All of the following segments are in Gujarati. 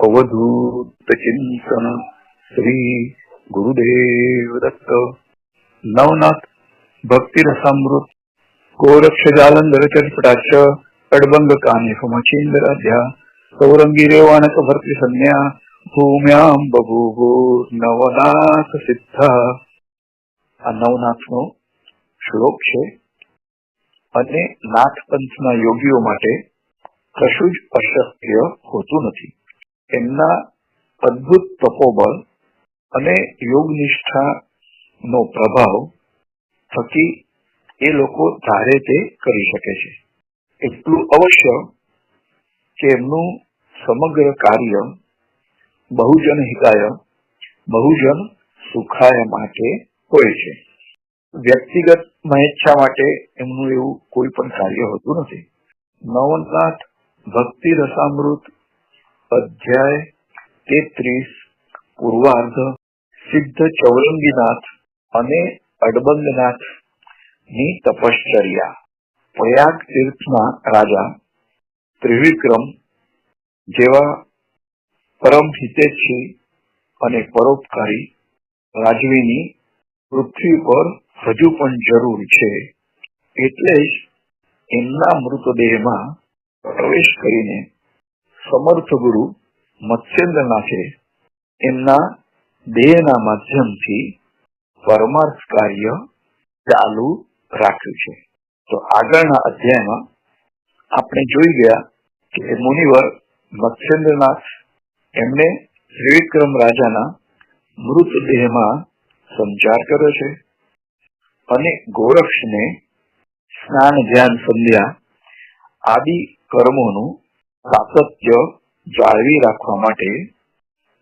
अवधूत चिंतन श्री गुरुदेव दत्त। नवनाथ भक्ति रसामृत गोरक्ष जालंधर चटपटाच अडबंग कानिफ मचींद्राध्या सौरंगी रेवाणक भरती संज्ञा भूम्याम बभूवो नवनाथ सिद्धा। आ नवनाथ नो श्लोक छे અને નાથ પંથના યોગીઓ માટે કશું જ અશક્ય હોતું નથી। એમના અદ્ભુત તપોબળ અને યોગ નિષ્ઠાનો પ્રભાવ થકી એ લોકો ધારે તે કરી શકે છે। એટલું અવશ્ય કે એમનું સમગ્ર કાર્ય બહુજન હિતાય બહુજન સુખાય માટે હોય છે। વ્યક્તિગત મહેચ્છા માટે એમનું એવું કોઈ પણ કાર્ય હોતું નથી। નવનાથ ભક્તિ રસામૃત અધ્યાય 33 પૂર્વાર્ધ સિદ્ધ ચૌરંગીનાથ અને અડબંગનાથ ની તપશ્ચર્યા। પ્રયાગ તીર્થના રાજા ત્રિવિક્રમ જેવા પરમ હિતેચ્છી અને પરોપકારી રાજવીની પૃથ્વી પર હજુ પણ જરૂર છે, એટલે જ એમના મૃતદેહમાં પ્રવેશ કરીને સમર્થ ગુરુ મત્સ્યેન્દ્રનાથે એમના દેહના માધ્યમથી પરમાર્થ કાર્ય ચાલુ રાખ્યું છે। તો આગળના અધ્યાયમાં આપણે જોઈ ગયા કે મુનિવર મત્સ્યેન્દ્રનાથ એમને ત્રિવિક્રમ રાજાના મૃતદેહમાં સંચાર કર્યો છે અને ગોરક્ષને સ્નાન ધ્યાન સંધ્યા આદિ કર્મોનું સાતત્ય જાળવી રાખવા માટે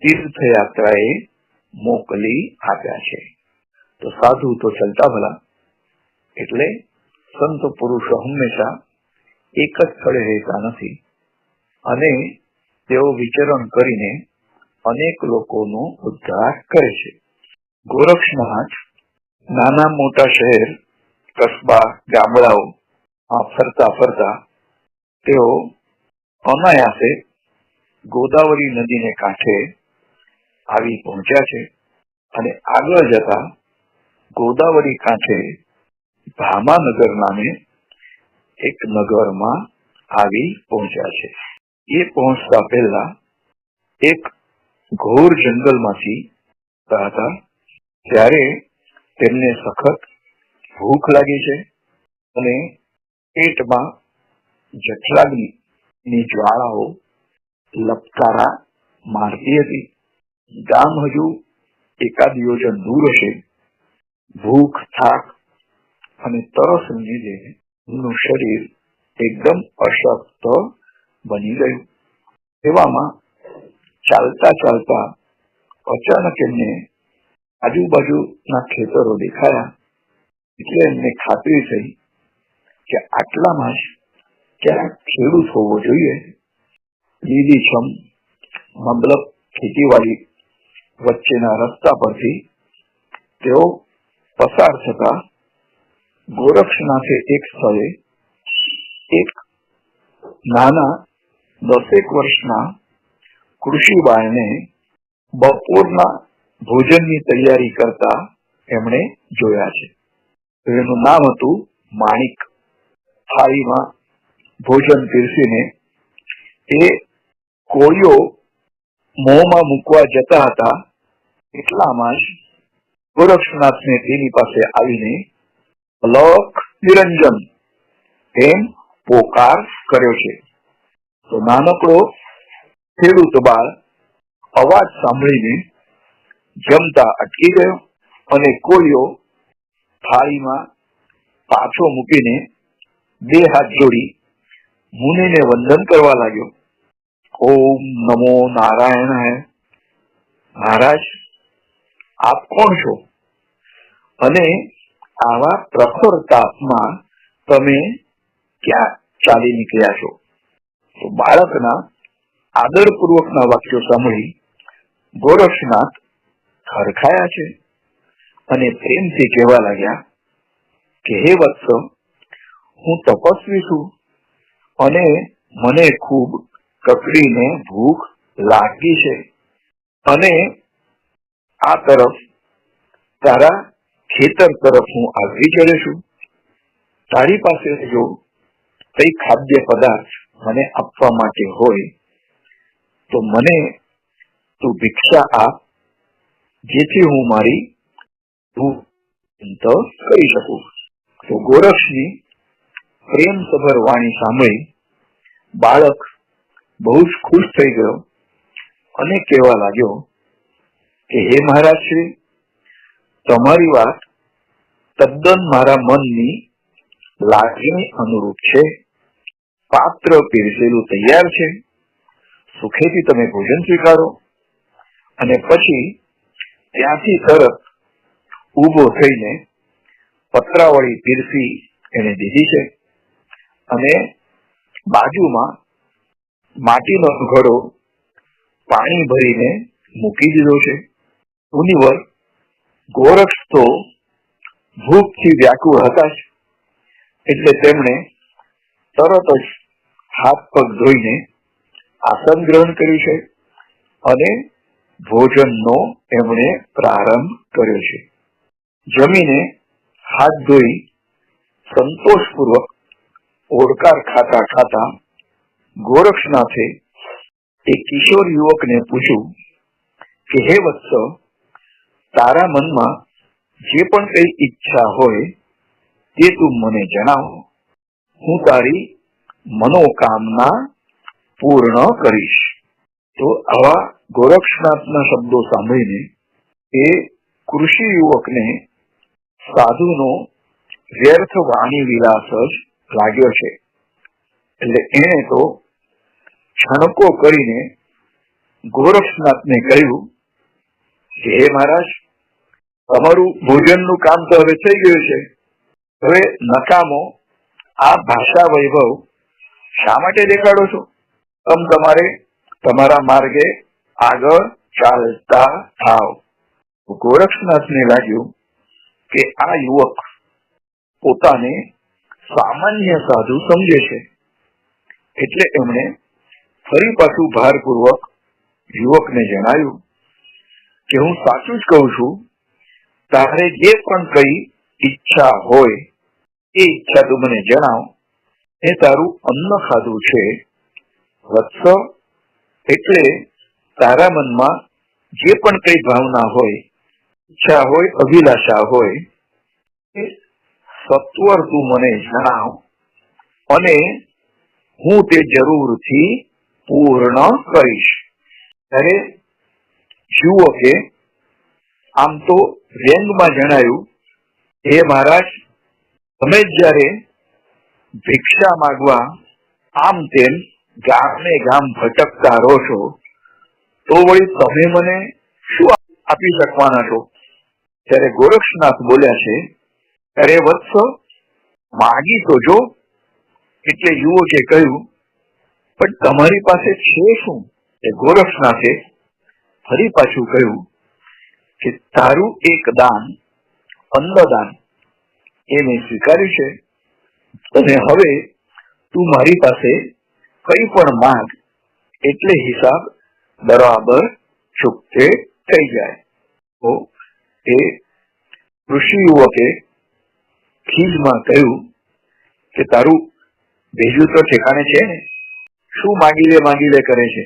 તીર્થયાત્રાએ મોકલી આપ્યા છે। તો સાધુ તો ચલતા ભલા, એટલે સંત પુરુષો હંમેશા એક જ સ્થળે રહેતા નથી અને તેઓ વિચરણ કરીને અનેક લોકોનો ઉદ્ધાર કરે છે। ગોરક્ષનાથ નાના મોટા શહેર કસ્બા ગામડાઓ ફરતા ફરતા તેઓ અનાયાસે ગોદાવરી નદીને કાંઠે આવી પહોંચ્યા છે અને આગળ જતા ગોદાવરી કાંઠે ભામાનગર નામે એક નગરમાં આવી પહોંચ્યા છે। એ પહોંચતા પહેલા એક ઘોર જંગલમાંથી હતા ત્યારે તેમને સખત ભૂખ લાગી છે અને પેટમાં જઠરાગ્નિની જ્વાળાઓ લપકારા મારતી હતી। ગામ હજુ એકાદ યોજન દૂર હશે। ભૂખ થાક અને તરસને લીધે એમનું શરીર એકદમ અશક્ત બની ગયું। એવામાં ચાલતા ચાલતા અચાનક એમને આજુબાજુના ખેતરો દેખાયા, એટલે એમને ખાતરી થઈ કે આટલામાં જ ક્યાંક ખેડૂત હોવો જોઈએ। લીલીછમ મબલક ખેતીવાડી વચ્ચેના રસ્તા પરથી તેઓ પસાર થતા ગોરક્ષનાથે એક સ્થળે એક નાના 10 વર્ષના કૃષિબાળને બપોરના ભોજનની તૈયારી કરતા એમણે જોયા છે। એનું નામ હતું માણિક। થાળીમાં ભોજન પીરસીને એ કોળીઓ મોંમાં મૂકવા જતા હતા, એટલામાં જ ગોરક્ષનાથને તેની પાસે આવીને અલોક નિરંજન એમ પોકાર કર્યો છે। તો નાનકડો ખેડૂત બાળ અવાજ સાંભળીને જમતા અટકી ગયો અને કોળીઓ થાળીમાં પાછો મૂકીને બે હાથ જોડી મુનિને વંદન કરવા લાગ્યો। ઓમ નમો નારાયણાય। મહારાજ, આપ કોણ છો અને આવા પ્રખર તાપમાં તમે ક્યાં ચાલી નીકળ્યા છો? તો બાળકના આદરપૂર્વકના વાક્યો સાંભળી ગોરક્ષનાથ હરખાયા છે અને પ્રેમથી કહેવા લાગ્યા કે હે વત્સ, હું તપસ્વી છું અને મને ખૂબ કકડીને ભૂખ લાગી છે અને આ તરફ તારા ખેતર તરફ હું આવી ચડ્યો છું. તારી પાસે જો કઈ ખાદ્ય પદાર્થ મને આપવા માટે હોય તો મને તું ભિક્ષા આપ, જેથી હું મારી ભૂખ કરી શકું. તો ગોરક્ષની પ્રેમસભર વાણી સાંભળી બાળક બહુ જ ખુશ થઈ ગયો અને કહેવા લાગ્યો કે હે મહારાજ શ્રી, તમારી વાત તદ્દન મારા મનની લાગણી અનુરૂપ છે. પાત્ર પીરસેલું તૈયાર છે, સુખેથી તમે ભોજન સ્વીકારો. અને પછી ત્યાંથી તરત ઉભો થઈને પતરાવાળી પીરસી એને દીધી છે અને બાજુમાં માટીનો ઘડો પાણી ભરીને મૂકી દીધો છે. મુનિવર ગોરક્ષ તો ભૂખથી વ્યાકુળ હતા જ, એટલે તેમણે તરત જ હાથ પગ ધોઈને આસન ગ્રહણ કર્યું છે અને ભોજનનો એમણે પ્રારંભ કર્યો છે. જમીને હાથ ધોઈ સંતોષપૂર્વક ઓડકાર ખાતા ખાતા ગોરક્ષનાથે એક કિશોર યુવકને પૂછ્યું કે હે વત્સ, તારા મનમાં જે પણ કઈ ઈચ્છા હોય તે તું મને જણાવ, હું તારી મનોકામના પૂર્ણ કરીશ. તો આવા ગોરક્ષનાથના શબ્દો સાંભળીને એ કૃષિ યુવકને સાધુનો વ્યર્થ વાણી વિલાસ જ લાગ્યો છે. એટલે એને તો છણકો કરીને ગોરક્ષનાથને કહ્યું કે હે મહારાજ, તમારું ભોજનનું કામ તો હવે થઈ ગયું છે, હવે નકામો આ ભાષા વૈભવ શા માટે દેખાડો છો? તમારે તમારા માર્ગે આગળ ચાલતા થાવ. ગોરક્ષનાથને લાગ્યું કે આ યુવક પોતાને સામાન્ય સાધુ સમજે છે, એટલે એમણે ફરી પાછું ભારપૂર્વક યુવકને જણાવ્યું કે હું સાચું જ કહું છું, તારે જે પણ કઈ ઈચ્છા હોય એ ઈચ્છા તું મને જણાવ, એ તારું અન્ન ખાધું છે વત્સ. એટલે તારા મનમાં જે પણ કઈ ભાવના હોય, ઈચ્છા હોય, અભિલાષા હોય, એ સત્વર તું મને જણાવ અને હું તે જરૂરથી પૂર્ણ કરીશ. ત્યારે યુવકે આમ તો વ્યંગમાં જણાયું, હે મહારાજ, તમે જયારે ભિક્ષા માંગવા આમ તેમ ગામે ગામ ભટકતા રહો છો, તો વળી તમે મને શું આપી શકવાના છો? ત્યારે ગોરક્ષનાથ બોલ્યા છે, અરે વત્સ, માગી તો જો. એટલે યુવકે કહ્યું, પણ તમારી પાસે છે શું? એ ગોરક્ષનાથે ફરી પાછું કહ્યું કે તારું એક દાન, અન્નદાન, એ મેં સ્વીકાર્યું છે અને હવે તું મારી પાસે કઈ પણ માંગ એટલે હિસાબ બરાબર ચૂકતે થઈ જાય. તો એ ઋષિ યુવકે ખીજમાં કહ્યું કે તારું બીજું તો ઠેકાણે છે ને, શું માગી લે કરે છે?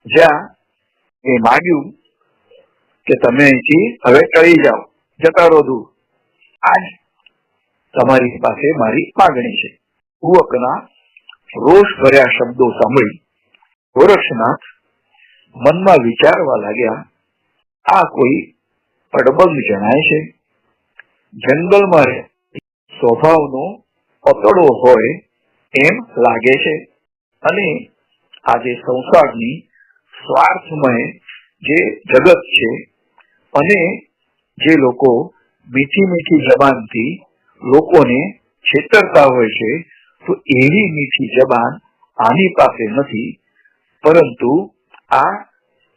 જ્યાં એ માગ્યું કે તમે અહીંથી હવે ટળી જાઓ, જતા રહો દૂર, આજ તમારી પાસે મારી માગણી છે. યુવકના રોષ ભર્યા શબ્દો સાંભળી ગોરક્ષનાથ મનમાં વિચારવા લાગ્યા, આ કોઈ અડબંગ જણાય છે. જંગલમાં સ્વભાવનો અતડો હોય એમ લાગે છે અને આજે સંસારની સ્વાર્થમય જે જગત છે અને જે લોકો મીઠી મીઠી જબાનથી લોકોને છેતરતા હોય છે, તો એવી મીઠી જબાન આની પાસે નથી, પરંતુ આ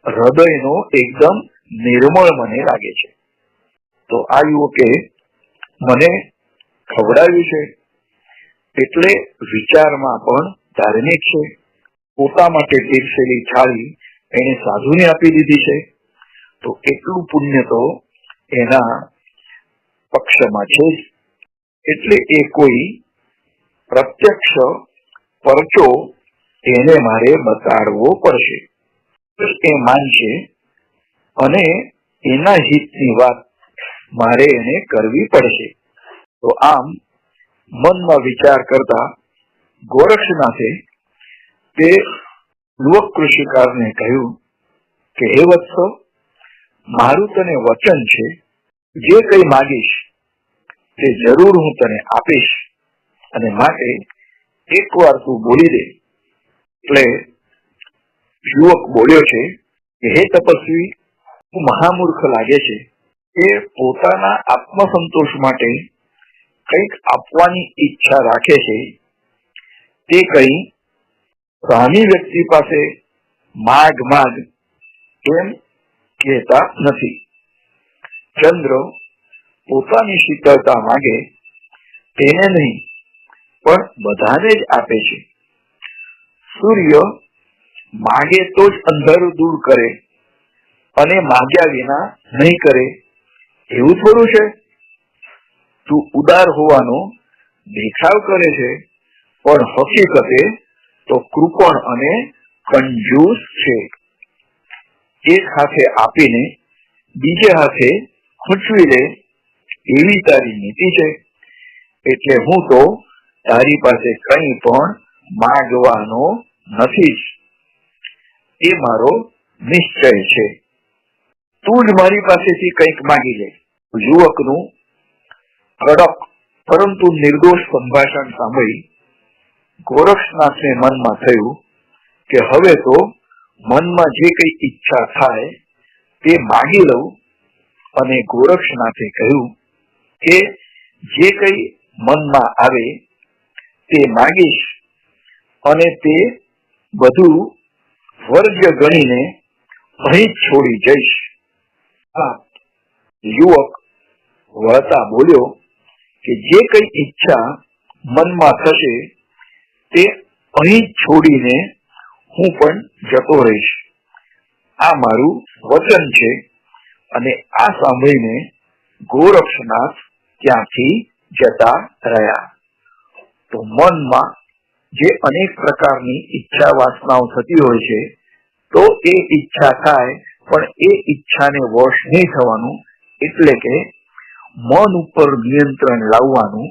હૃદયનો એકદમ નિર્મળ મને લાગે છે. તો આ યુવકે મને ખવડાવ્યું છે, એટલે વિચારમાં પણ ધાર્મિક છે. પોતા માટે પીરસેલી થાળી એને સાધુને આપી દીધી છે, તો એટલું પુણ્ય તો એના પક્ષમાં છે જ. એટલે એ કોઈ પ્રત્યક્ષ પરચો એને મારે બતાડવો પડશે. એ માનશે અને એના હિતની વાત મારે એને કરવી પડશે. તો આમ મનમાં વિચાર કરતા ગોરક્ષનાથે તે યુવક કૃષિકારને કહ્યું કે હે વત્સ, મારું તને વચન છે, જે કંઈ માગીશ તે જરૂર હું તને આપીશ, અને માટે એકવાર તું બોલી દે. એટલે યુવક બોલ્યો છે કે હે તપસ્વી, તું મહામૂર્ખ લાગે છે કે પોતાના આત્મસંતોષ માટે કંઈક આપવાની ઈચ્છા રાખે છે, તે કંઈ સામી વ્યક્તિ પાસે માગ માગ એમ કહેતા નથી. ચંદ્ર પોતાની શીતળતા માગે તેને નહીં, પણ બધાને જ આપે છે. સૂર્ય માગે તો જ અંધારું દૂર કરે અને માગ્યા વિના નહીં કરે, એવું થોડું છે? તું ઉદાર હોવાનો દેખાવ કરે છે, પણ હકીકતે તો કૃપણ અને કંજૂસ છે. એક હાથે આપીને બીજે હાથે ખૂંચવી લે એવી તારી નીતિ છે. એટલે હું તો તારી પાસે કંઈ પણ માગવાનો નથી જ, એ મારો નિશ્ચય છે. તું જ મારી પાસેથી કંઈક માગી લે. યુવકનું કડક પરંતુ નિર્દોષ સંભાષણ સાંભળી ગોરક્ષનાથને મનમાં થયું કે હવે તો મનમાં જે કઈ ઈચ્છા થાય તે માગી લઉં. અને ગોરક્ષનાથે કહ્યું કે જે કઈ મનમાં આવે તે માગીશ, અને તે બધું વર્ગ્ય ગણીને અહીં જ છોડી જઈશ. યુવક વળતા બોલ્યો કે જે કઈ ઈચ્છા મનમાં થશે તે અહીં જ છોડીને હું પણ જતો રહીશ. આ મારું વચન છે. અને આ સાંભળીને ગોરક્ષનાથ ત્યાંથી જતા રહ્યા. તો મનમાં જે અનેક પ્રકારની ઈચ્છા વાસનાઓ થતી હોય છે, તો એ ઈચ્છા થાય પણ એ ઈચ્છાને વશ નહીં થવાનું, એટલે કે મન ઉપર નિયંત્રણ લાવવાનું.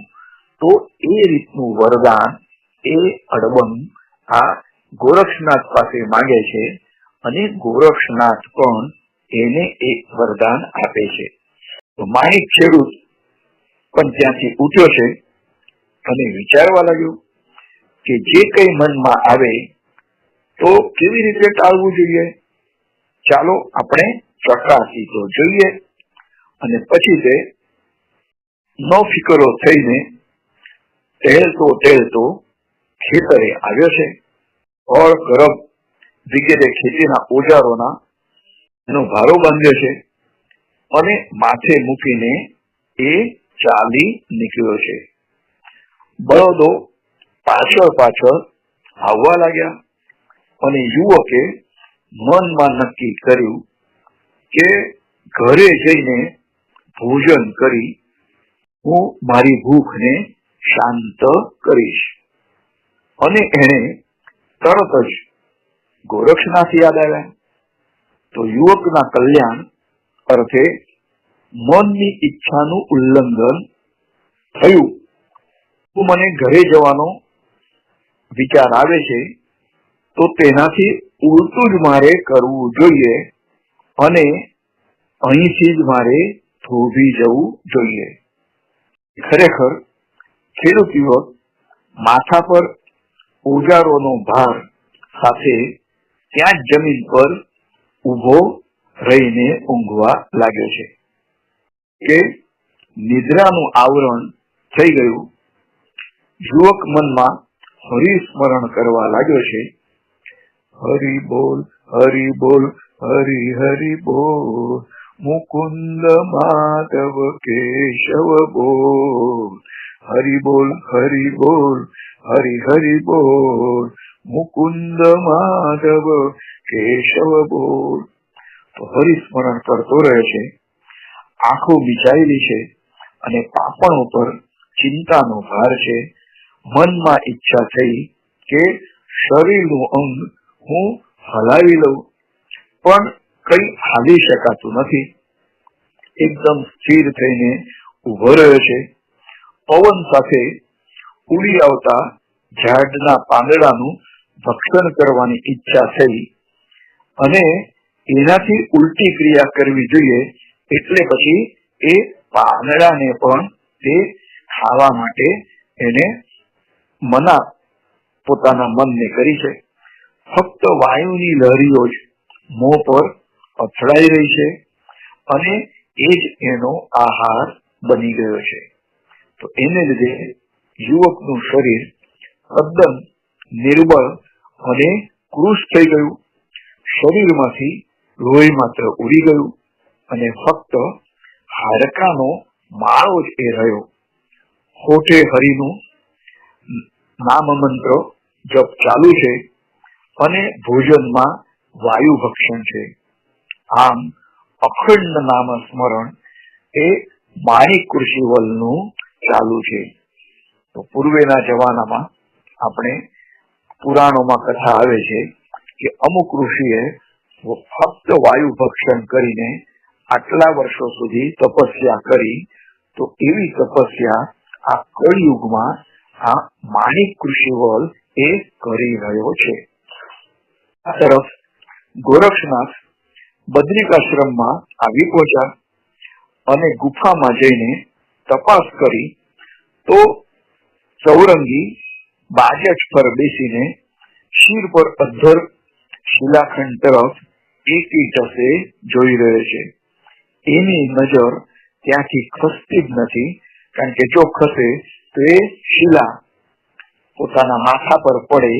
તો એ રીતનું વરદાન એ અડબંગ આ ગોરક્ષનાથ પાસે માંગે છે, અને ગોરક્ષનાથ પણ એને એક વરદાન આપે છે. તો માણિક ખેડૂત પણ ત્યાંથી ઉઠ્યો છે અને વિચારવા લાગ્યો કે જે કઈ મનમાં આવે તો કેવી રીતે ટાળવું જોઈએ. ચાલો આપણે ચકાસી તો જોઈએ. અને પછી તે નો ફિકરો થઈને ટહેલતો ખેતરે આવ્યો છે. હળ કરબ વગેરે ખેતીના ઓજારોના એનો ભારો બાંધ્યો છે અને માથે મૂકીને એ ચાલી નીકળ્યો છે. બળદો પાછળ આવવા લાગ્યા અને યુવકે મનમાં નક્કી કર્યું કે ઘરે જઈને ભોજન કરી હું મારી ભૂખને શાંત કરીશ. અને એને તરત જ ગોરક્ષનાથ યાદ આવ્યા. તો યુવકના કલ્યાણ અર્થે મનની ઈચ્છાનું ઉલ્લંઘન થયું. તું મને ઘરે જવાનો વિચાર આવે છે, તો તેનાથી ઉલટું જ મારે કરવું જોઈએ અને અહીંથી જ મારે થોભી જવું જોઈએ. ખરેખર ખેડૂત યુવક માથા પર ઓજારોનો ભાર સાથે ત્યાં જ જમીન પર ઉભો રહીને ઊંઘવા લાગ્યો છે કે નિદ્રાનું આવરણ થઈ ગયું. યુવક મનમાં હરિસ્મરણ કરવા લાગ્યો છે. હરિ બોલ હરિ બોલ હરિ હરિ બોલ, મુકુંદ માધવ કેશવ બોલ. હરિ બોલ હરિ બોલ હરિ હરિ બોલ, મુકુંદ માધવ કેશવ બોલ. તો હરિસ્મરણ કરતો રહે છે, આંખો બીજાયેલી છે અને પાપણ ઉપર ચિંતાનો ભાર છે. મનમાં ઈચ્છા થઈ કે શરીરનું અંગ હું હલાવી લઉં, પણ કઈ હાલી શકાતું નથી. એકદમ સ્થિર થઈને ઉભો રહ્યો છે. પવન સાથે ઉડી આવતા ઝાડના પાંદડાનું ભક્ષણ કરવાની ઈચ્છા થઈ અને એનાથી ઉલટી ક્રિયા કરવી જોઈએ, એટલે પછી એ પાંદડાને પણ તે ખાવા માટે એને મના પોતાના મનને કરી છે. ફક્ત વાયુની લહેરીઓ જ મોં પર અથડાઈ રહી છે અને એ જ એનો આહાર બની ગયો છે. તો એને લીધે યુવકનું શરીર તદ્દન નિર્બળ અને કૃશ થઈ ગયું. શરીરમાંથી લોહી માત્ર ઉડી ગયું અને ફક્ત હાડકાનો માળો જ એ રહ્યો. હોઠે હરિનું નામ મંત્ર જપ ચાલુ છે અને ભોજનમાં વાયુ ભક્ષણ છે. આમ અખંડ નામ સ્મરણ એ માણિક કૃષિવલનું ચાલુ છે. તો પૂર્વેના જમાનામાં આપણે પુરાણોમાં કથા આવે છે કે અમુક ઋષિએ ફક્ત વાયુ ભક્ષણ કરીને આટલા વર્ષો સુધી તપસ્યા કરી. તો એવી તપસ્યા આ કળિયુગમાં આ માણિક કૃષિવલ એ કરી રહ્યો છે. આ તરફ ગોરક્ષનાથ બદ્રિકાશ્રમમાં આવી પહોંચ્યા અને ગુફામાં જઈને તપાસ કરી તો ચૌરંગી બાજટ પર બેસીને શિર પર અધ્ધર શિલાખંડ તરફ એકી ટસે જોઈ રહ્યો છે. એની નજર ત્યાંથી ખસતી જ નથી, કારણ કે જો ખસે તો એ શિલા પોતાના માથા પર પડે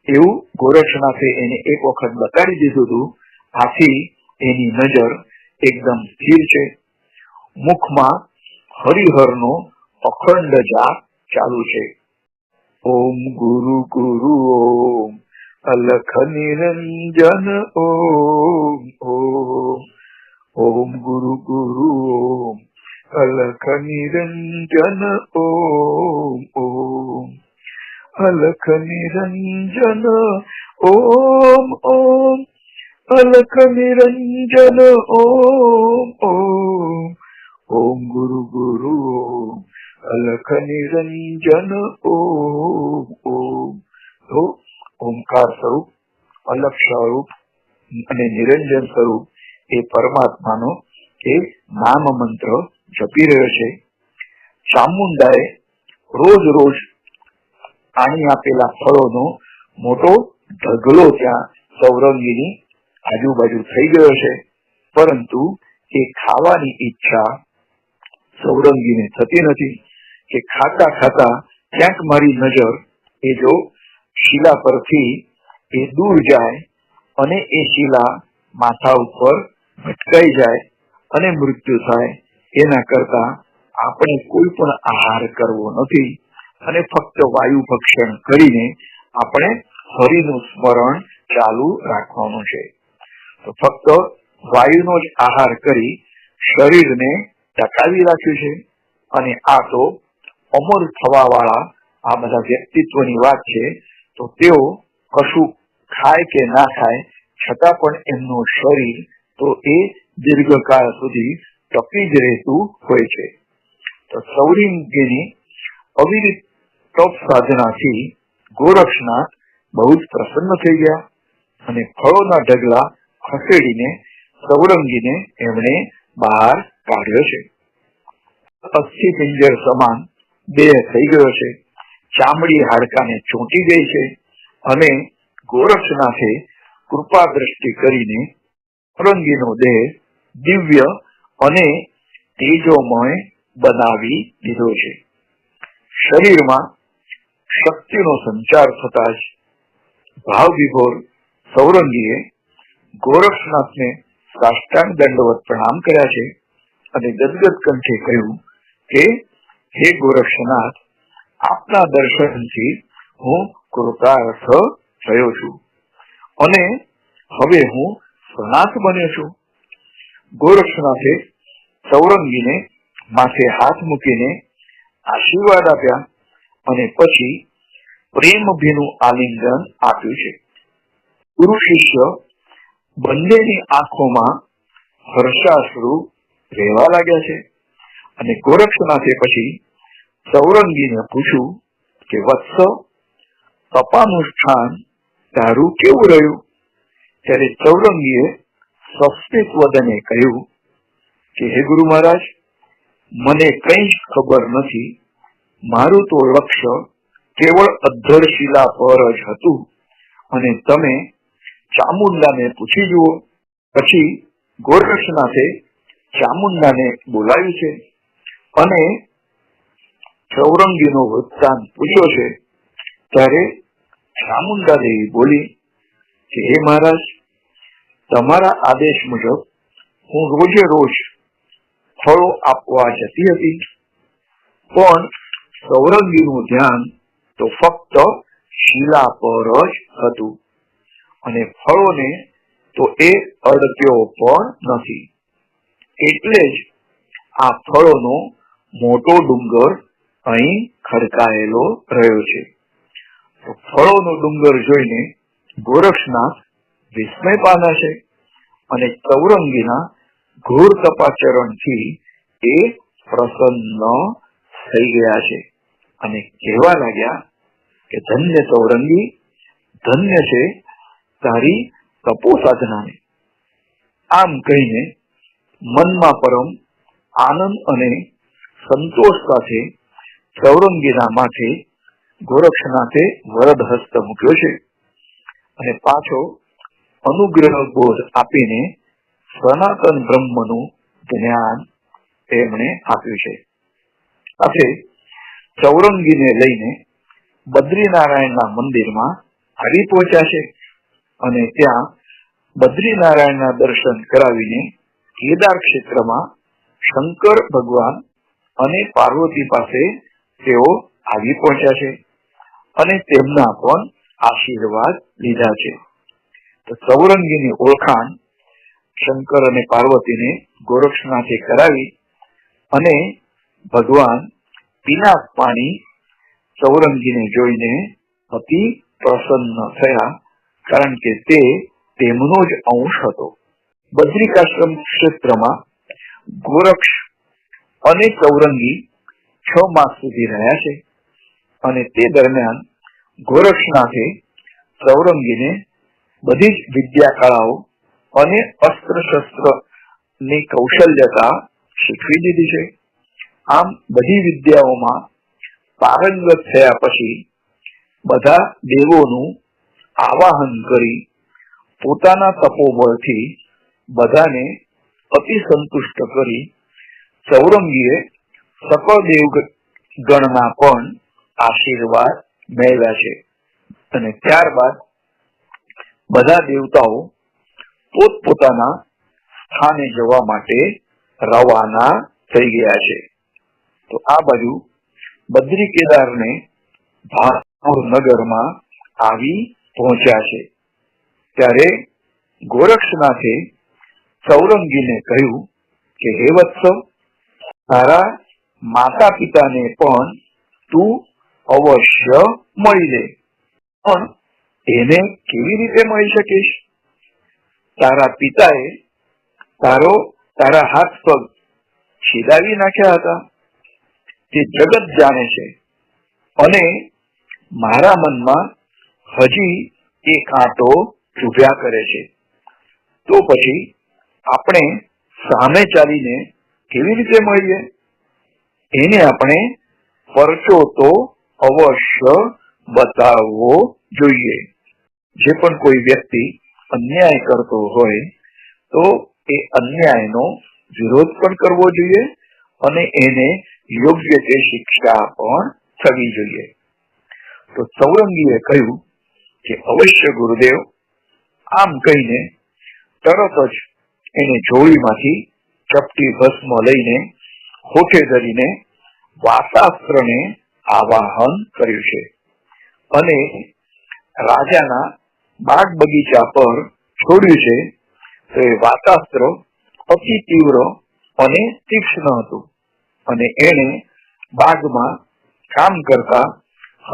એવું ગોરક્ષનાથે એને એક વખત બતાડી દીધું હતું. આથી એની નજર એકદમ સ્થિર છે. મુખમાં હરિહરનો અખંડ જાપ ચાલુ છે. ઓમ ગુરુ ગુરુ ઓમ અલખ નિરંજન ઓમ ઓમ ઓમ ગુરુ ગુરુ ઓમ અલખ નિરંજન ઓમ ઓમ અલખ નિરંજન ઓમ ઓમ અલખ નિરંજન ઓમ ઓમ ઓમ ગુરુ ગુરુ ઓમ અલખ નિરંજન ઓમ ઓમ. તો ઓમકાર સ્વરૂપ, અલખ સ્વરૂપ અને નિરંજન સ્વરૂપ એ પરમાત્માનો એ નામ મંત્ર જપી રહ્યો છે. ચામુંડાએ રોજ રોજ આણી આપેલા ફળોનો મોટો ઢગલો ત્યાં સૌરંગીની આજુબાજુ થઈ ગયો છે, પરંતુ એ ખાવાની ઈચ્છા સૌરંગીને થતી નથી. કે ખાતા ખાતા ક્યાંક મારી નજર એ જો શિલા પરથી એ દૂર જાય અને એ શિલા માથા ઉપર ભટકાઈ જાય અને મૃત્યુ થાય, એના કરતા આપણે કોઈ પણ આહાર કરવો નથી અને ફક્ત વાયુ ભક્ષણ કરીને આપણે હરિનું સ્મરણ ચાલુ રાખવાનું છે. તો ફક્ત વાયુનો જ આહાર કરી શરીરને ટકાવી રાખ્યું છે. અને આ તો અમર થવા વાળા આ બધા વ્યક્તિત્વની વાત છે. તો તેઓ કશું ખાય કે ના ખાય છતાં પણ એમનું શરીર તો એ દીર્ઘકાળ સુધી ટકી જ રહેતું હોય છે. તો સૌરંગીની અવિરત તપ સાધનાથી ગોરક્ષનાથ બહુ જ પ્રસન્ન થઈ ગયા અને ફળોના ઢગલા ખસેડીને સૌરંગીને એમણે બહાર કાઢ્યો છે. અસ્થિ પિંજર સમાન દેહ થઈ ગયો છે. ચામડી હાડકાને ચોંટી ગઈ છે અને ગોરક્ષનાથે કૃપા દ્રષ્ટિ કરીને સૌરંગીનો દેહ દિવ્ય અને તેજોમય બનાવી દીધો છે. શરીરમાં શક્તિનો સંચાર થતા જ ભાવ વિભોર સૌરંગીએ ગોરક્ષનાથને સાષ્ટાંગ દંડવત પ્રણામ કર્યા છે અને ગદગદ કંઠે કહ્યું કે હે ગોરક્ષનાથ, આપના દર્શનથી હું કૃતાર્થ થયો છું અને હવે હું સનાથ બન્યો છું. ગોરક્ષનાથે ચૌરંગીને માથે હાથ મૂકીને આશીર્વાદ આપ્યા અને પછી પ્રેમભીનું આલિંગન આપ્યું છે. ગુરુ શિષ્ય બંનેની આંખોમાં હર્ષાશ્રુ રહેવા લાગ્યા છે અને ગોરક્ષનાથે પછી ચૌરંગીને પૂછ્યું કે વત્સ, તપાનુષ્ઠાન તારું કેવું રહ્યું? ત્યારે ચૌરંગીએ સસ્મિત વદને કહ્યું કે હે ગુરુ મહારાજ, મને કઈ જ ખબર નથી. મારું તો લક્ષ્ય કેવળ અધ્ધરશિલા પર જ હતું અને તમે ચામુંડાને પૂછી જુઓ. પછી ગોરક્ષનાથે ચામુંડાને બોલાવ્યું છે અને ચૌરંગીનો વૃત્તાંત પૂછ્યો છે. ત્યારે ચામુંડા દેવી બોલી કે હે મહારાજ, તમારા આદેશ મુજબ હું રોજે રોજ ફળો આપવા જતી હતી, પણ ચૌરંગીનું ધ્યાન તો ફક્ત શિલા પર જ હતું અને ફળોને તો એ અડક્યો પણ નથી. એટલે જ આ ફળોનો મોટો ડુંગર અહીં ખડકાયેલો રહ્યો છે. તો ફળોનો ડુંગર જોઈને ગોરક્ષનાથ વિસ્મય પામ્યા છે અને ચૌરંગીના ઘોર તપાચરણથી એ પ્રસન્ન થઈ ગયા છે અને કહેવા લાગ્યા કે ધન્ય ચૌરંગી, ધન્ય છે તારી તપો સાધનાને. આમ કહીને મનમાં પરમ આનંદ અને સંતોષ સાથે ચૌરંગીના માથે ગોરક્ષનાથે વરદ હસ્ત મૂક્યો છે અને પાછો અનુગ્રહ બોધ આપીને સનાતન બ્રહ્મનું જ્ઞાન તેમણે આપ્યું છે. સાથે ચૌરંગીને લઈને બદ્રીનારાયણના મંદિરમાં આવી પહોંચ્યા છે અને ત્યાં બદ્રીનારાયણના દર્શન કરાવીને કેદાર ક્ષેત્રમાં શંકર ભગવાન અને પાર્વતી પાસે તેઓ આવી પહોંચ્યા છે અને તેમના પણ આશીર્વાદ લીધા છે. તો ચૌરંગીની ઓળખાણ શંકર અને પાર્વતીને ગોરક્ષનાથે કરાવી અને ભગવાન પિનાક પાણી ચૌરંગીને જોઈને અતિ પ્રસન્ન થયા, કારણ કે તે તેમનો જ અંશ હતો. બદ્રિકાશ્રમ ક્ષેત્રમાં ગોરક્ષ અને ચૌરંગી 6 માસ સુધી રહ્યા છે અને તે દરમિયાન ગોરક્ષનાથે ચૌરંગીને બધી જ વિદ્યા કળાઓ અને અસ્ત્ર શસ્ત્ર ની કૌશલ્યતા શીખવી દીધી છે. આમ બધી વિદ્યાઓમાં પારંગત થયા પછી બધા દેવોનું આવાહન કરી પોતાના તપોબળથી બધાને અતિ સંતુષ્ટ કરી ચૌરંગીએ સકળ દેવ ગણના પણ આશીર્વાદ મેળવ્યા છે અને ત્યારબાદ બધા દેવતાઓ પોતપોતાના સ્થાને જવા માટે રવાના થઈ ગયા છે. તો આ બાજુ બદ્રી કેદારને ભાસપુર નગરમાં આવી પહોંચ્યા છે. ત્યારે ગોરક્ષનાથે ચૌરંગીને કહ્યું કે હે વત્સ, તારા માતા પિતાને પણ તું અવશ્ય મળી લે. પણ એને કેવી રીતે મળી શકીશ? તારા પિતાએ તારા હાથ પગ છીદાવી નાખ્યા હતા, તે જગત જાણે છે અને મારા મનમાં હજી એ કાંટો ચૂભ્યા કરે છે. તો પછી આપણે સામે ચાલીને કેવી રીતે મળીએ? એને આપણે પરચો તો અવશ્ય બતાવવો જોઈએ. જે પણ કોઈ વ્યક્તિ અન્યાય કરતો હોય તો એ અન્યાયનો વિરોધ પણ કરવો જોઈએ અને એને યોગ્ય તે શિક્ષા પણ થવી જોઈએ. તો ચૌરંગીએ કહ્યું કે અવશ્ય ગુરુદેવ. આમ કહીને તરત જ એને જોડીમાંથી ચપટી ભસ્મ લઈને હોઠે ધરીને વાતાસ્ત્રને આવાહન કર્યું છે અને રાજાના બાગ બગીચા પર છોડ્યું છે તો એ વાતાસ્ત્ર અતિ તીવ્ર અને તીક્ષ્ણ હતું અને એને બાગમાં કામ કરતા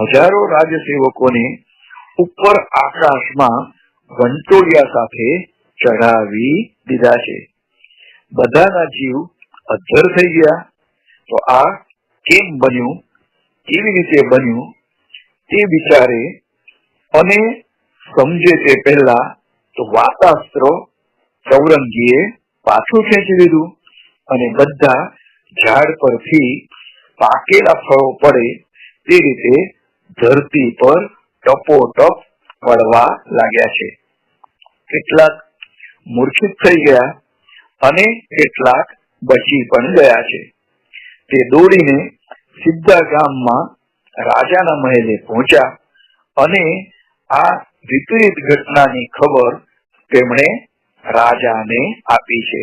હજારો રાજસેવકોને ઉપર આકાશમાં વંટોળિયા સાથે ચઢાવી દીધા છે. બધાના જીવ અધ્ધર થઈ ગયા. તો આ કેમ બન્યું, કેવી રીતે બન્યું તે વિચારે અને સમજે તે પહેલા તો વાતાસ્ત્ર ચૌરંગીએ પાછું ખેંચી લીધું અને બધા ઝાડ પરથી પાકેલા ફળો પડે તે રીતે ધરતી પર ટપોટપ પડવા લાગ્યા છે. કેટલાક મૂર્છિત થઈ ગયા અને કેટલાક બચી પણ ગયા છે. તે દોડીને સીધા ગામમાં રાજાના મહેલે પહોંચ્યા અને આ વિપરીત ઘટનાની ખબર તેમણે રાજાને આપી છે.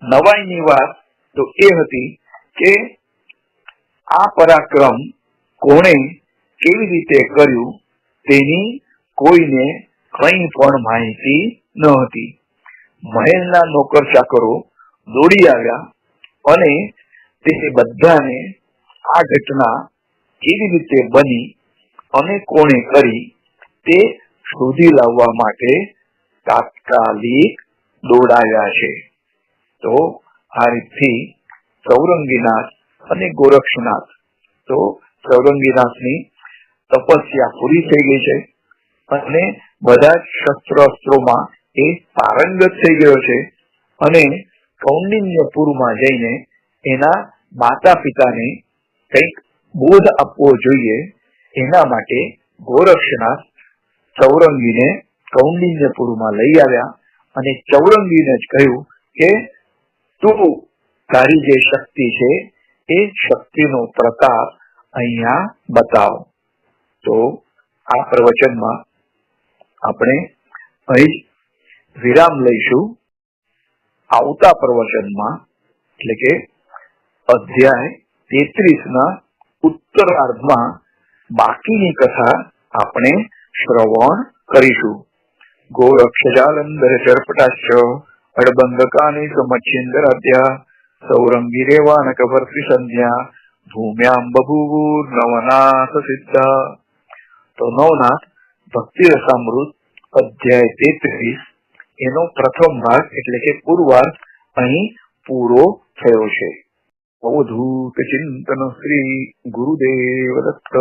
નવાઈની વાત તો એ હતી કે આ પરાક્રમ કોણે કેવી રીતે કર્યું તેની કોઈને કંઈ પણ માહિતી ન હતી. મહેલના નોકર ચાકરો દોડી આવ્યા અને તે બધાને આ ઘટના કેવી રીતે બની અને કોણે કરી તે શોધી લાવવા માટે તાત્કાલિક દોડાવ્યા છે. તો આ રીતથી ચૌરંગીનાથ અને ગોરક્ષનાથ, તો ચૌરંગીનાથની તપસ્યા પૂરી થઈ ગઈ છે અને બધા જ શસ્ત્ર અસ્ત્રોમાં એ પારંગત થઈ ગયો છે અને કૌંડિન્યપુરમાં જઈને એના માતા પિતાને કંઈક બોધ આપવો જોઈએ. એના માટે ગોરક્ષનાથ ચૌરંગીને કૌંડિન્યપુરમાં લઈ આવ્યા અને ચૌરંગીને જ કહ્યું કે તું તારી જે શક્તિ છે એ શક્તિનો પ્રતાપ અહીંયા બતાવ. તો આ પ્રવચનમાં આપણે અહીં જ વિરામ લઈશું. આવતા પ્રવચનમાં એટલે કે અધ્યાય 33 ઉત્તરાર્ધમાં બાકીની કથા આપણે શ્રવણ કરીશું. ગોરક્ષજાલંધર ચર્પટાશ્ચ અડબંધકાની સમચ્છિંદરાધ્યા સૌરંગીરેવાનક વર્ષિ સંધ્યા ભૂમ્યામ બભૂવુર્નવનાથ સિદ્ધા. તો નવનાથ ભક્તિ રસામૃત અધ્યાય 33 એનો પ્રથમ ભાગ એટલે કે પૂર્વાર્ધ અહીં પૂરો થયો છે. અવધૂત ચિંતન શ્રી ગુરુદેવ દત્ત.